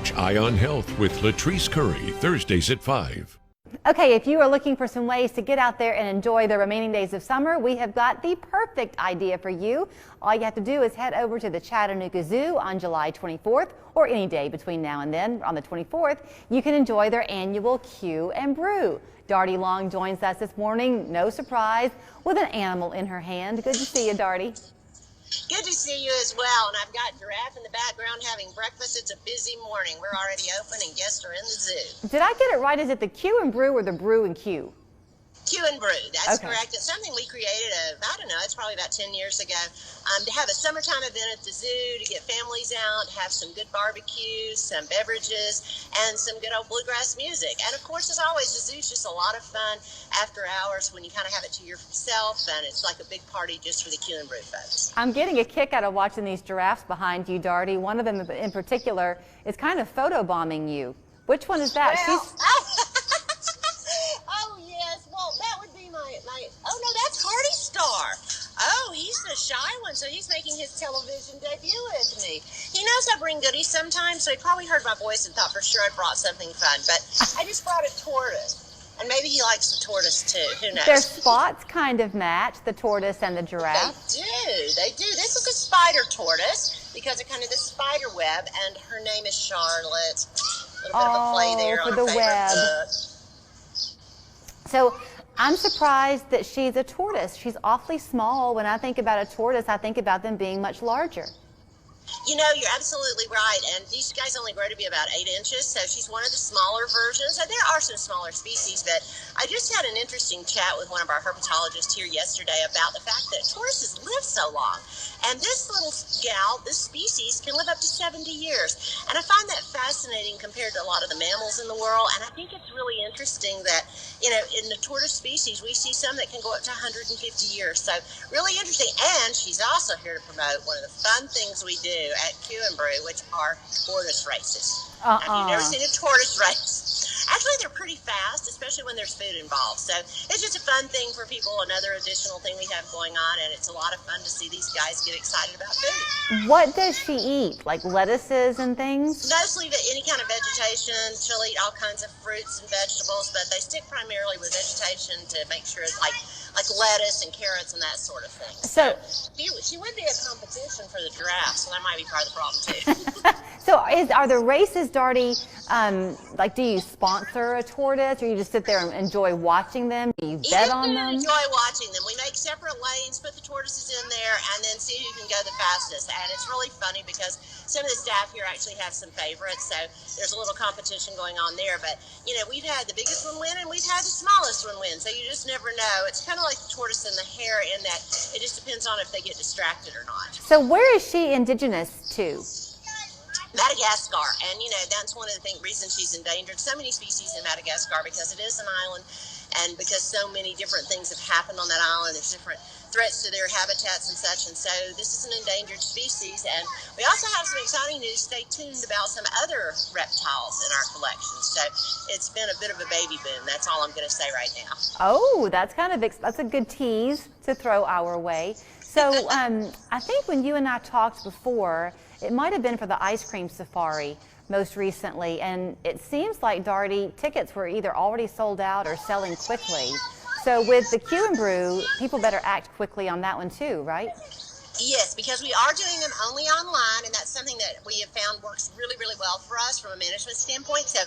Watch Eye on Health with Latrice Curry, Thursdays at 5. Okay, if you are looking for some ways to get out there and enjoy the remaining days of summer, we have got the perfect idea for you. All you have to do is head over to the Chattanooga Zoo on July 24th or any day between now and then. On the 24th, you can enjoy their annual Q'n Brew. Darty Long joins us this morning, no surprise, with an animal in her hand. Good to see you, Darty. Good to see you as well. And I've got Giraffe in the background having breakfast. It's a busy morning. We're already open and guests are in the zoo. Did I get it right? Is it the Q'n Brew or the Brew and Q? Q'n Brew, that's okay. Correct. It's something we created, I don't know, it's probably about 10 years ago, to have a summertime event at the zoo, to get families out, have some good barbecues, some beverages, and some good old bluegrass music. And of course, as always, the zoo's just a lot of fun after hours when you kind of have it to yourself, and it's like a big party just for the Q'n Brew folks. I'm getting a kick out of watching these giraffes behind you, Darty. One of them in particular is kind of photobombing you. Which one is that? Well, oh, yes. Well, that would be my, oh, no, that's Hardy Star. Oh, he's the shy one, so he's making his television debut with me. He knows I bring goodies sometimes, so he probably heard my voice and thought for sure I brought something fun. But I just brought a tortoise. And maybe he likes the tortoise, too. Who knows? Their spots kind of match, the tortoise and the giraffe. They do. This is a spider tortoise because of kind of the spider web, and her name is Charlotte. A little bit of a play there for on the a favorite web. book. So I'm surprised that she's a tortoise. She's awfully small. When I think about a tortoise, I think about them being much larger. You know, you're absolutely right. And these guys only grow to be about 8 inches, so she's one of the smaller versions. And there are some smaller species, but I just had an interesting chat with one of our herpetologists here yesterday about the fact that tortoises live so long. And this little gal, this species, can live up to 70 years. And I find that fascinating compared to a lot of the mammals in the world. And I think it's really interesting that, you know, in the tortoise species, we see some that can go up to 150 years. So really interesting. And she's also here to promote one of the fun things we do at Q'n Brew, which are tortoise races. Have you never seen a tortoise race? Actually, they're pretty fast, especially when there's food involved. So it's just a fun thing for people, another additional thing we have going on, and it's a lot of fun to see these guys get excited about food. What does she eat? Like lettuces and things? Mostly any kind of vegetation. She'll eat all kinds of fruits and vegetables, but they stick primarily with vegetation to make sure it's like lettuce and carrots and that sort of thing. So she would be a competition for the giraffe, so that might be part of the problem too. So are the races, Darty, like do you sponsor a tortoise or you just sit there and enjoy watching them? Do you bet on them? Enjoy watching them. We make separate lanes, put the tortoises in there, and then see who can go the fastest. And it's really funny because some of the staff here actually have some favorites, so there's a little competition going on there. But, you know, we've had the biggest one win and we've had the smallest one win, so you just never know. It's kind of like the tortoise and the hare in that it just depends on if they get distracted or not. So where is she indigenous to? Madagascar, and you know that's one of the reasons she's endangered. So many species in Madagascar because it is an island, and because so many different things have happened on that island. There's different threats to their habitats and such, and so this is an endangered species. And we also have some exciting news. Stay tuned about some other reptiles in our collection. So it's been a bit of a baby boom. That's all I'm going to say right now. Oh, that's a good tease to throw our way. So I think when you and I talked before, it might have been for the ice cream safari most recently, and it seems like, Darty, tickets were either already sold out or selling quickly. So with the Q'n Brew, people better act quickly on that one too, right? Yes, because we are doing them only online, and that's something that we have found works really, really well for us from a management standpoint. So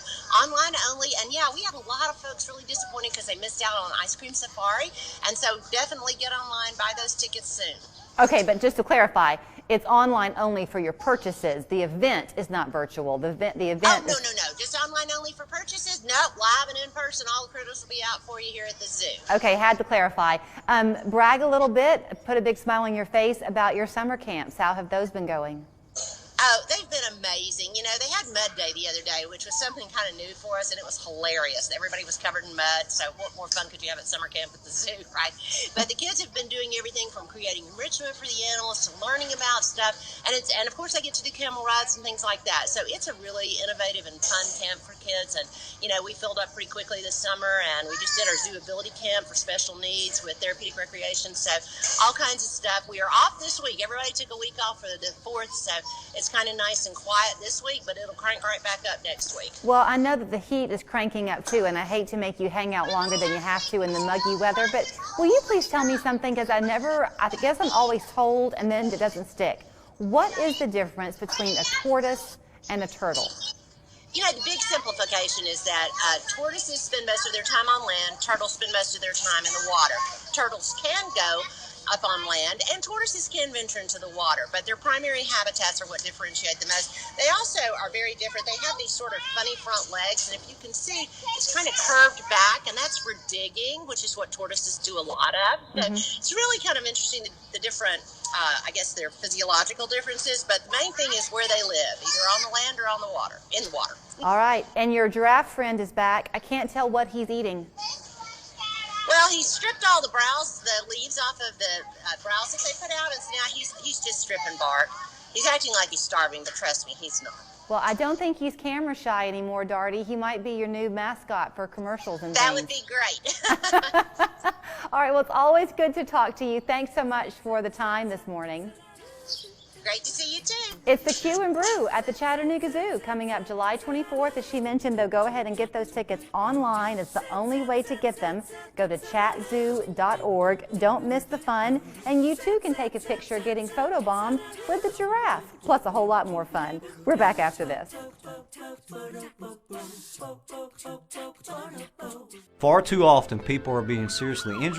online only, and yeah, we have a lot of folks really disappointed because they missed out on Ice Cream Safari, and so definitely get online, buy those tickets soon. Okay, but just to clarify, it's online only for your purchases. The event is not virtual. The event. Oh, no. Just online only for purchases? No, live and in person. All the critters will be out for you here at the zoo. Okay, had to clarify. Brag a little bit, put a big smile on your face about your summer camps. How have those been going? Oh, they've been amazing. You know, they had Mud Day the other day, which was something kind of new for us, and it was hilarious. Everybody was covered in mud, so what more fun could you have at summer camp at the zoo, right? But the kids have been doing everything from creating enrichment for the animals to learning about stuff, and of course they get to do camel rides and things like that. So it's a really innovative and fun camp for kids, and you know, we filled up pretty quickly this summer, and we just did our zoo ability camp for special needs with therapeutic recreation, so all kinds of stuff. We are off this week. Everybody took a week off for the 4th, so it's kind of nice and quiet this week, but it'll crank crank right back up next week. Well, I know that the heat is cranking up too, and I hate to make you hang out longer than you have to in the muggy weather, but will you please tell me something, because I guess I'm always told and then it doesn't stick. What is the difference between a tortoise and a turtle? You know, the big simplification is that tortoises spend most of their time on land, turtles spend most of their time in the water. Turtles can go up on land, and tortoises can venture into the water, but their primary habitats are what differentiate the most. They also are very different. They have these sort of funny front legs, and if you can see, it's kind of curved back, and that's for digging, which is what tortoises do a lot of. So it's really kind of interesting, the different, I guess, their physiological differences, but the main thing is where they live, either on the land or on the water, in the water. All right, and your giraffe friend is back. I can't tell what he's eating. Well, he stripped all the leaves off of the browse that they put out, and so now he's just stripping bark. He's acting like he's starving, but trust me, he's not. Well, I don't think he's camera shy anymore, Darty. He might be your new mascot for commercials and That things. would be great. All right, well, it's always good to talk to you. Thanks so much for the time this morning. Great to see you too. It's the Q'n Brew at the Chattanooga Zoo coming up July 24th. As she mentioned, though, go ahead and get those tickets online. It's the only way to get them. Go to chatzoo.org. Don't miss the fun. And you too can take a picture getting photobombed with the giraffe, plus a whole lot more fun. We're back after this. Far too often, people are being seriously injured.